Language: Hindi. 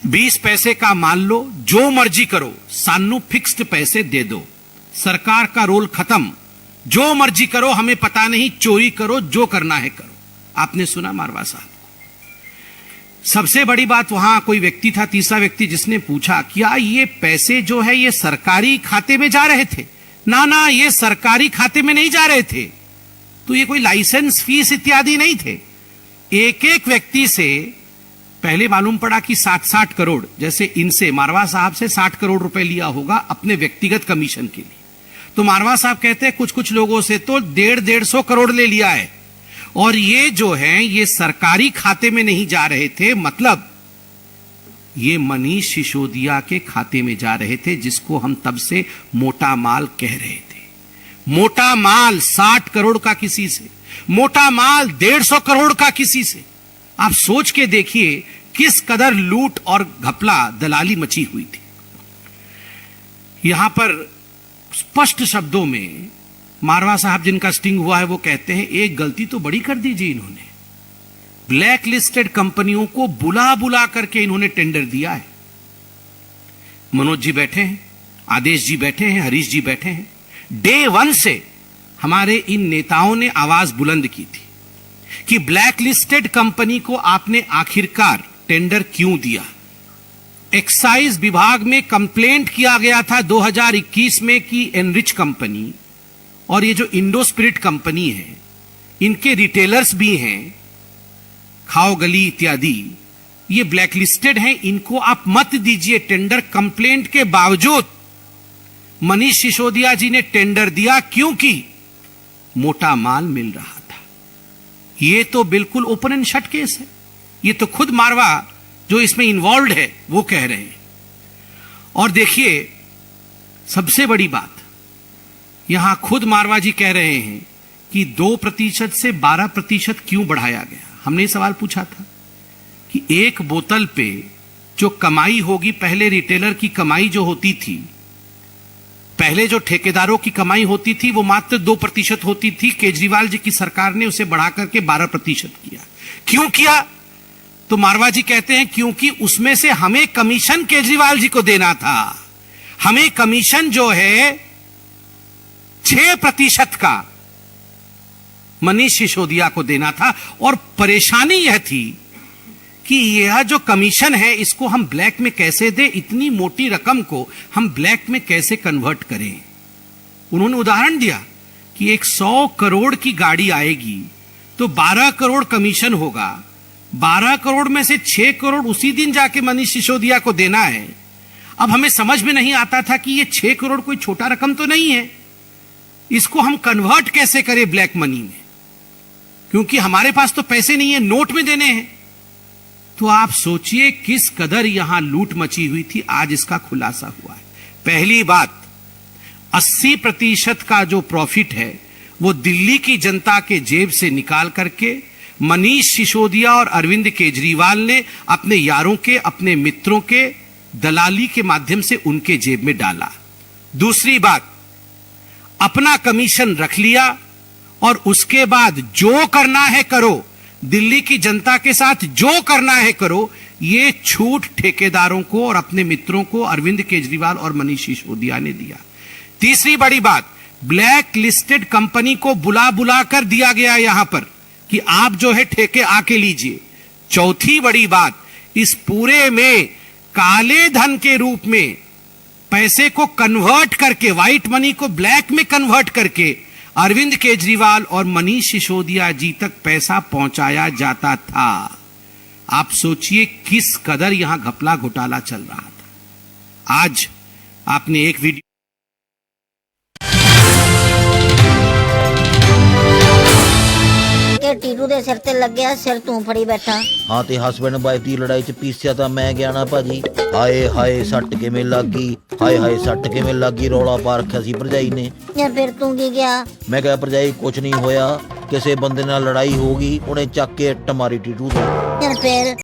20 पैसे का मान लो, जो मर्जी करो, सानू फिक्स्ड पैसे दे दो, सरकार का रोल खत्म, जो मर्जी करो, हमें पता नहीं, चोरी करो, जो करना है करो। आपने सुना मारवा साहब। सबसे बड़ी बात, वहां कोई व्यक्ति था, तीसरा व्यक्ति, जिसने पूछा क्या ये पैसे जो है ये सरकारी खाते में जा रहे थे? ना ना, ये सरकारी खाते में नहीं जा रहे थे, तो ये कोई लाइसेंस फीस इत्यादि नहीं थे। एक एक व्यक्ति से पहले मालूम पड़ा कि 60-60 करोड़, जैसे इनसे मारवा साहब से 60 करोड़ रुपए लिया होगा अपने व्यक्तिगत कमीशन के लिए। तो मारवा साहब कहते हैं कुछ कुछ लोगों से तो 150-150 करोड़ ले लिया है, और ये जो है ये सरकारी खाते में नहीं जा रहे थे, मतलब ये मनीष सिसोदिया के खाते में जा रहे थे, जिसको हम तब से मोटा माल कह रहे थे। मोटा माल 60 करोड़ का किसी से, मोटा माल 150 करोड़ का किसी से। आप सोच के देखिए किस कदर लूट और घपला दलाली मची हुई थी। यहां पर स्पष्ट शब्दों में मारवा साहब, जिनका स्टिंग हुआ है, वो कहते हैं एक गलती तो बड़ी कर दीजिए इन्होंने, ब्लैक लिस्टेड कंपनियों को बुला बुला करके इन्होंने टेंडर दिया है। मनोज जी बैठे हैं, आदेश जी बैठे हैं, हरीश जी बैठे हैं। डे 1 से हमारे इन नेताओं ने आवाज बुलंद की थी कि ब्लैक लिस्टेड कंपनी को आपने आखिरकार टेंडर क्यों दिया। एक्साइज विभाग में कंप्लेंट किया गया था 2021 में कि एनरिच कंपनी और ये जो इंडो स्पिरिट कंपनी है, इनके रिटेलर्स भी हैं, खाओ गली इत्यादि, ये ब्लैक लिस्टेड हैं, इनको आप मत दीजिए टेंडर। कंप्लेंट के बावजूद मनीष सिसोदिया जी ने टेंडर दिया, क्योंकि मोटा माल मिल रहा था। ये तो बिल्कुल ओपन एंड शट केस है। ये तो खुद मारवा जो इसमें इन्वॉल्व है वो कह रहे हैं। और देखिए सबसे बड़ी बात, यहां खुद मारवा जी कह रहे हैं कि 2% से 12% क्यों बढ़ाया गया। हमने सवाल पूछा था कि एक बोतल पे जो कमाई होगी, पहले रिटेलर की कमाई जो होती थी, पहले जो ठेकेदारों की कमाई होती थी, वो मात्र 2% होती थी। केजरीवाल जी की सरकार ने उसे बढ़ा करके 12% किया। क्यों किया? तो मारवा जी कहते हैं क्योंकि उसमें से हमें कमीशन केजरीवाल जी को देना था। हमें कमीशन जो है 6% का मनीष सिसोदिया को देना था, और परेशानी यह थी कि यह जो कमीशन है इसको हम ब्लैक में कैसे दें, इतनी मोटी रकम को हम ब्लैक में कैसे कन्वर्ट करें। उन्होंने उदाहरण दिया कि एक 100 करोड़ की गाड़ी आएगी तो 12 करोड़ कमीशन होगा, 12 करोड़ में से 6 करोड़ उसी दिन जाके मनीष सिसोदिया को देना है। अब हमें समझ में नहीं आता था कि ये 6 करोड़ कोई छोटा रकम तो नहीं है, इसको हम कन्वर्ट कैसे करें ब्लैक मनी में, क्योंकि हमारे पास तो पैसे नहीं है, नोट में देने हैं। तो आप सोचिए किस कदर यहां लूट मची हुई थी। आज इसका खुलासा हुआ है। पहली बात, 80% का जो प्रॉफिट है वो दिल्ली की जनता के जेब से निकाल करके मनीष सिसोदिया और अरविंद केजरीवाल ने अपने यारों के, अपने मित्रों के दलाली के माध्यम से उनके जेब में डाला। दूसरी बात, अपना कमीशन रख लिया और उसके बाद जो करना है करो, दिल्ली की जनता के साथ जो करना है करो। ये छूट ठेकेदारों को और अपने मित्रों को अरविंद केजरीवाल और मनीष सिसोदिया ने दिया। तीसरी बड़ी बात, ब्लैक लिस्टेड कंपनी को बुला बुला कर दिया गया यहां पर कि आप जो है ठेके आके लीजिए। चौथी बड़ी बात, इस पूरे में काले धन के रूप में पैसे को कन्वर्ट करके, व्हाइट मनी को ब्लैक में कन्वर्ट करके अरविंद केजरीवाल और मनीष सिसोदिया जी तक पैसा पहुंचाया जाता था। आप सोचिए किस कदर यहां घपला घोटाला चल रहा था। आज आपने एक वीडियो टीटू ਦੇ ਸਿਰ ਤੇ ਲੱਗਿਆ, ਸਿਰ ਤੂੰ ਫੜੀ ਬੈਠਾ। ਹਾਂ ਤੇ ਹਸਬੈਂਡ ਵਾਈਫ ਦੀ ਲੜਾਈ ਚ ਪੀਸਿਆ ਤਾਂ ਮੈਂ ਗਿਆ ਨਾ ਭਾਜੀ। ਹਾਏ ਹਾਏ ਸੱਟ ਕਿਵੇਂ ਲੱਗੀ, ਹਾਏ ਹਾਏ ਸੱਟ ਕਿਵੇਂ ਲੱਗੀ, ਰੌਲਾ ਪਾ ਰੱਖਿਆ ਸੀ ਭਰਜਾਈ ਨੇ। ਯਾਰ ਫਿਰ ਤੂੰ ਕੀ ਗਿਆ? ਮੈਂ ਕਿਹਾ ਭਰਜਾਈ ਕੁਛ ਨਹੀਂ ਹੋਇਆ, ਕਿਸੇ ਬੰਦੇ ਨਾਲ ਲੜਾਈ ਹੋ ਗਈ, ਉਹਨੇ ਚੱਕ ਕੇ ਇੱਟ ਮਾਰੀ ਟੀਟੂ ਤੋਂ। ਯਾਰ ਫਿਰ